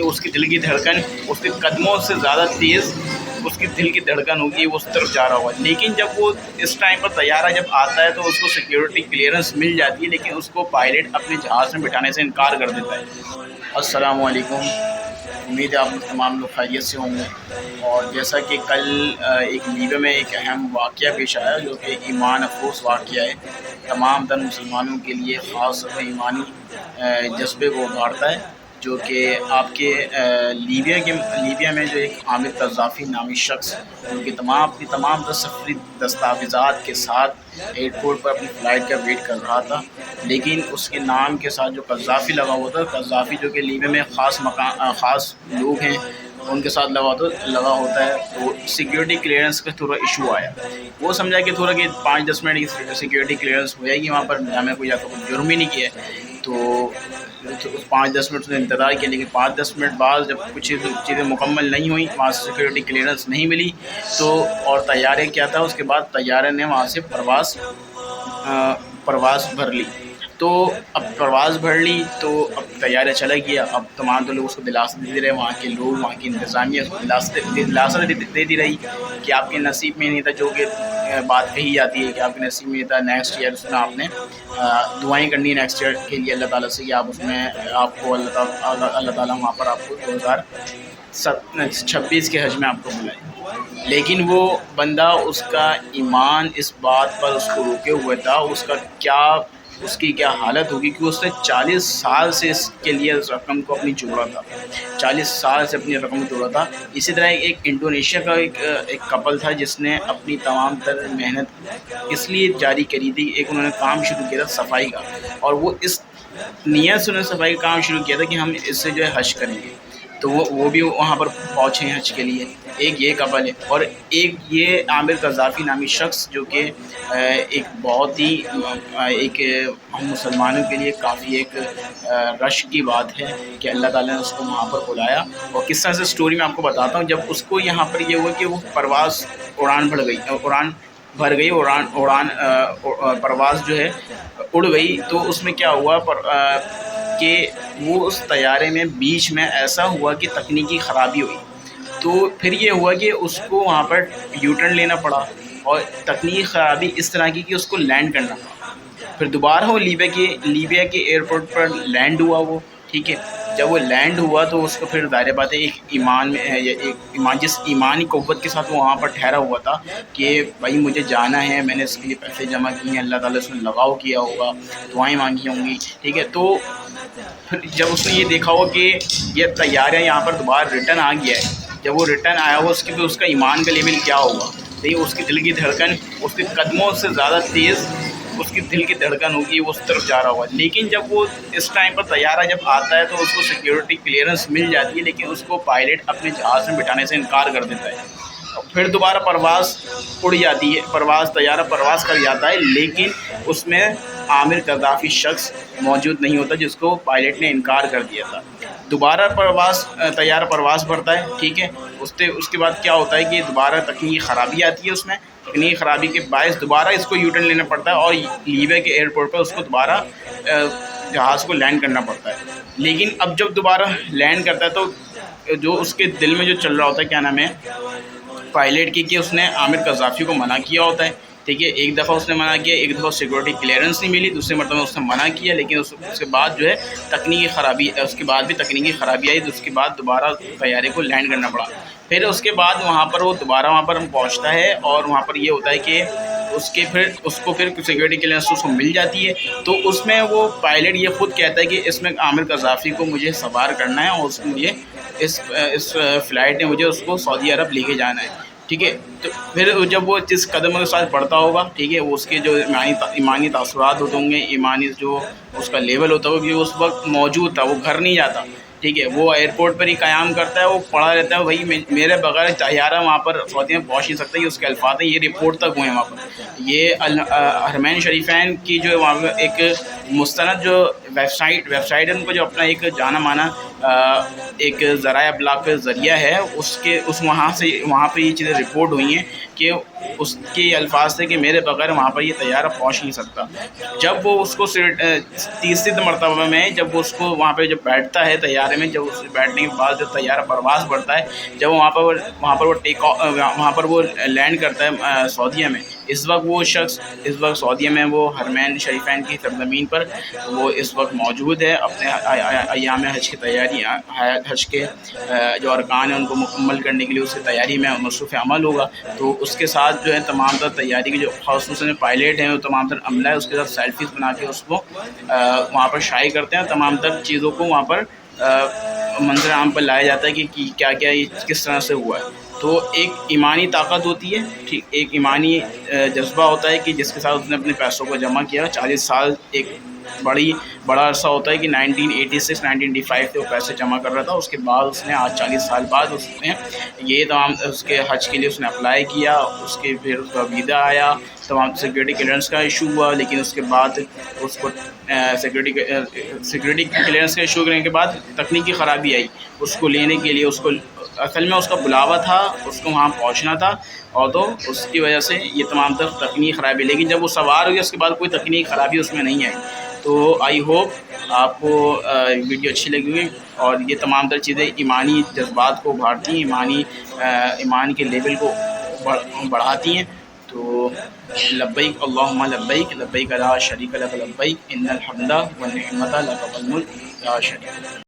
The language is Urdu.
اس کی دل کی دھڑکن اس کے قدموں سے زیادہ تیز اس کی دل کی دھڑکن ہوگی، وہ اس طرف جا رہا ہوگا. لیکن جب وہ اس ٹائم پر طیارہ جب آتا ہے تو اس کو سیکیورٹی کلیئرنس مل جاتی ہے، لیکن اس کو پائلٹ اپنے جہاز میں بٹھانے سے انکار کر دیتا ہے. السلام علیکم، امید ہے آپ تمام لوگ خیریت سے ہوں گے. اور جیسا کہ کل ایک لیبیا میں ایک اہم واقعہ پیش آیا جو کہ ایمان افروز واقعہ ہے، تمام تر مسلمانوں کے لیے خاص طور پر ایمانی جذبے کو ابھارتا ہے، جو کہ آپ کے لیبیا میں جو ایک عامر قذافی نامی شخص جو کہ اپنی تمام سفری دستاویزات کے ساتھ ایئرپورٹ پر اپنی فلائٹ کا ویٹ کر رہا تھا. لیکن اس کے نام کے ساتھ جو قذافی لگا ہوا تھا، قذافی جو کہ لیبیا میں خاص لوگ ہیں ان کے ساتھ لگا ہوتا ہے، تو سیکیورٹی کلیئرنس کا تھوڑا ایشو آیا. وہ سمجھا کہ تھوڑا کہ 5-10 منٹ کی سیکیورٹی کلیئرنس ہو جائے گی، وہاں پر ہمیں کوئی جرم ہی نہیں کیا ہے. تو 5-10 منٹ نے انتظار کیا، لیکن 5-10 منٹ بعد جب کچھ چیزیں مکمل نہیں ہوئیں، وہاں سے سیکیورٹی کلیئرنس نہیں ملی، تو اور طیارے کیا تھا، اس کے بعد طیارے نے وہاں سے پرواز بھر لی. تو اب پرواز بھر لی تو اب طیارہ چلا گیا. اب تمام تو لوگ اس کو دلاسا دیتے رہے، وہاں کے لوگ، وہاں کی انتظامیہ اس کو دلاسا دیتی رہی کہ آپ کے نصیب میں نہیں تھا، جو کہ بات کہی جاتی ہے کہ آپ کے نصیب میں نہیں تھا. نیکسٹ ایئر اس میں آپ نے دعائیں کرنی ہے نیکسٹ ایئر کے لیے اللہ تعالیٰ سے کہ آپ اس میں آپ کو اللہ تعالیٰ وہاں پر آپ کو 2026 کے حج میں آپ کو بلائے. لیکن وہ بندہ، اس کا ایمان اس بات پر اس کو روکے ہوئے تھا. اس کی کیا حالت ہوگی کہ اس نے 40 سال سے اس کے لیے اس رقم کو اپنی جوڑا تھا، 40 سال سے اپنی رقم کو جوڑا تھا. اسی طرح ایک انڈونیشیا کا ایک کپل تھا جس نے اپنی تمام تر محنت اس لیے جاری کری تھی. انہوں نے کام شروع کیا تھا صفائی کا، اور وہ اس نیت سے انہوں نے صفائی کا کام شروع کیا تھا کہ ہم اس سے جو ہے حج کریں گے. تو وہ بھی وہاں پر پہنچے ہیں حج کے لیے. ایک یہ کپل ہے، اور ایک یہ عامر قذافی نامی شخص جو کہ ایک بہت ہی ایک ہم مسلمانوں کے لیے کافی ایک رشک کی بات ہے کہ اللہ تعالیٰ نے اس کو وہاں پر بلایا. اور کس طرح سے اسٹوری میں آپ کو بتاتا ہوں. جب اس کو یہاں پر یہ ہوا کہ وہ اڑان بھر گئی، پرواز جو ہے اڑ گئی، تو اس میں کیا ہوا کہ وہ اس طیارے میں بیچ میں ایسا ہوا کہ تکنیکی خرابی ہوئی. تو پھر یہ ہوا کہ اس کو وہاں پر یو ٹرن لینا پڑا، اور تکنیکی خرابی اس طرح کی کہ اس کو لینڈ کرنا پڑا. پھر دوبارہ وہ لیبیا کے ایئرپورٹ پر لینڈ ہوا وہ، ٹھیک ہے. جب وہ لینڈ ہوا تو اس کو پھر ظاہر بات ہے جس ایمانی قوت کے ساتھ وہ وہاں پر ٹھہرا ہوا تھا کہ بھائی مجھے جانا ہے، میں نے اس کے لیے پیسے جمع کیے ہیں، اللہ تعالیٰ سے لگاؤ کیا ہوگا، دعائیں مانگی ہوں گی، ٹھیک ہے. تو پھر جب اس نے یہ دیکھا ہو کہ یہ طیارہ یہاں پر دوبارہ ریٹرن آ گیا ہے، جب وہ ریٹرن آیا ہوا اس کا ایمان کا لیول کیا ہوگا. تو اس کی دل کی دھڑکن اس کے قدموں سے زیادہ تیز اس کی دل کی دھڑکن ہوگی، وہ اس طرف جا رہا ہوگا. لیکن جب وہ اس ٹائم پر طیارہ جب آتا ہے تو اس کو سیکیورٹی کلیئرنس مل جاتی ہے، لیکن اس کو پائلٹ اپنے جہاز میں بٹھانے سے انکار کر دیتا ہے. پھر دوبارہ پرواز اڑ جاتی ہے، طیارہ پرواز کر جاتا ہے، لیکن اس میں عامر قذافی شخص موجود نہیں ہوتا جس کو پائلٹ نے انکار کر دیا تھا. دوبارہ طیارہ پرواز بھرتا ہے، ٹھیک ہے. اس کے بعد کیا ہوتا ہے کہ دوبارہ تکنیکی خرابی آتی ہے. اس میں تکنیکی خرابی کے باعث دوبارہ اس کو یو ٹرن لینا پڑتا ہے، اور لیبیا کے ایئرپورٹ پر اس کو دوبارہ جہاز کو لینڈ کرنا پڑتا ہے. لیکن اب جب دوبارہ لینڈ کرتا ہے تو جو اس کے دل میں جو چل رہا ہوتا ہے، کیا نام ہے، پائلٹ کی، کہ اس نے عامر قذافی کو منع کیا ہوتا ہے. ٹھیک ہے، ایک دفعہ اس نے منع کیا، ایک دفعہ سیکورٹی کلیئرنس نہیں ملی، دوسرے مرتبہ اس نے منع کیا، لیکن اس کے بعد جو ہے اس کے بعد بھی تکنیکی خرابی آئی، تو اس کے بعد دوبارہ طیارے کو لینڈ کرنا پڑا. پھر اس کے بعد وہاں پر وہ دوبارہ وہاں پر پہنچتا ہے، اور وہاں پر یہ ہوتا ہے کہ اس کو پھر سیکورٹی کلیئرنس اس کو مل جاتی ہے. تو اس میں وہ پائلٹ یہ خود کہتا ہے کہ اس میں عامر قذافی کو مجھے سوار کرنا ہے، اور مجھے اس فلائٹ نے مجھے اس کو سعودی عرب لے کے جانا ہے. ٹھیک ہے. تو پھر جب وہ جس قدم کے ساتھ بڑھتا ہوگا، ٹھیک ہے، وہ اس کے جو ایمانی تاثرات ہوتے ہوں گے، ایمانی جو اس کا لیول ہوتا ہوگا، کہ اس وقت موجود تھا، وہ گھر نہیں جاتا. ٹھیک ہے، وہ ایئرپورٹ پر ہی قیام کرتا ہے، وہ پڑا رہتا ہے بھائی میرے بغیر طیارہ وہاں پر سعودی میں پہنچ نہیں سکتا. یہ اس کے الفاظ ہیں، یہ رپورٹ تک ہوئے ہیں وہاں پر. یہ حرمین شریفین کی جو وہاں پر ایک مستند جو ویب سائٹ ہے، ان کو جو اپنا ایک جانا مانا ایک ذرائع ابلاغ کا ذریعہ ہے، اس وہاں پہ یہ چیزیں رپورٹ ہوئی ہیں کہ اس کے الفاظ تھے کہ میرے بغیر وہاں پر یہ طیارہ پہنچ نہیں سکتا۔ جب وہ اس کو تیسری مرتبہ میں جب وہ اس کو وہاں پہ جب بیٹھتا ہے طیارے میں، جب اس بیٹھنے کے بعد جب طیارہ پرواز بڑھتا ہے، جب وہاں پر وہ لینڈ کرتا ہے سعودیہ میں، اس وقت سعودیہ میں وہ حرمین شریفین کی سرزمین پر وہ اس وقت موجود ہے، اپنے ایام حج کی تیاری، حج کے جو ارکان ہیں ان کو مکمل کرنے کے لیے اس کی تیاری میں مصروف عمل ہوگا۔ تو اس کے ساتھ جو ہے تمام تر تیاری کے جو خصوصاً پائلٹ ہیں، وہ تمام تر عملہ ہے، اس کے ساتھ سیلفیز بنا کے اس کو وہاں پر شائع کرتے ہیں، تمام تر چیزوں کو وہاں پر منظر عام پر لایا جاتا ہے کہ کیا کیا یہ کس طرح سے ہوا ہے۔ تو ایک ایمانی طاقت ہوتی ہے، ٹھیک، ایک ایمانی جذبہ ہوتا ہے کہ جس کے ساتھ اس نے اپنے پیسوں کو جمع کیا۔ 40 سال ایک بڑا عرصہ ہوتا ہے کہ 1986 1985 سے وہ پیسے جمع کر رہا تھا، اس کے بعد اس نے آج 40 سال بعد اس نے یہ تمام اس کے حج کے لیے اس نے اپلائی کیا، اس کے پھر اس کا ویزا آیا، تمام سیکورٹی کلیئرنس کا ایشو ہوا، لیکن اس کے بعد اس کو سیکورٹی کلیئرنس کا ایشو کرنے کے بعد تکنیکی خرابی آئی اس کو لینے کے لیے، اس کو اصل میں اس کا بلاوا تھا، اس کو وہاں پہنچنا تھا، اور تو اس کی وجہ سے یہ تمام تر تکنیکی خرابی، لیکن جب وہ سوار ہو گیا اس کے بعد کوئی تکنیکی خرابی اس میں نہیں آئی۔ تو آئی ہوپ آپ کو ویڈیو اچھی لگی ہوئی، اور یہ تمام تر چیزیں ایمانی جذبات کو ابھارتی ہیں، ایمان کے لیول کو بڑھاتی ہیں۔ تو لبیک اللہم لبیک، لبیک لا شریک لک لبیک، ان الحمد والنعمت لک والملک لا شریک لک۔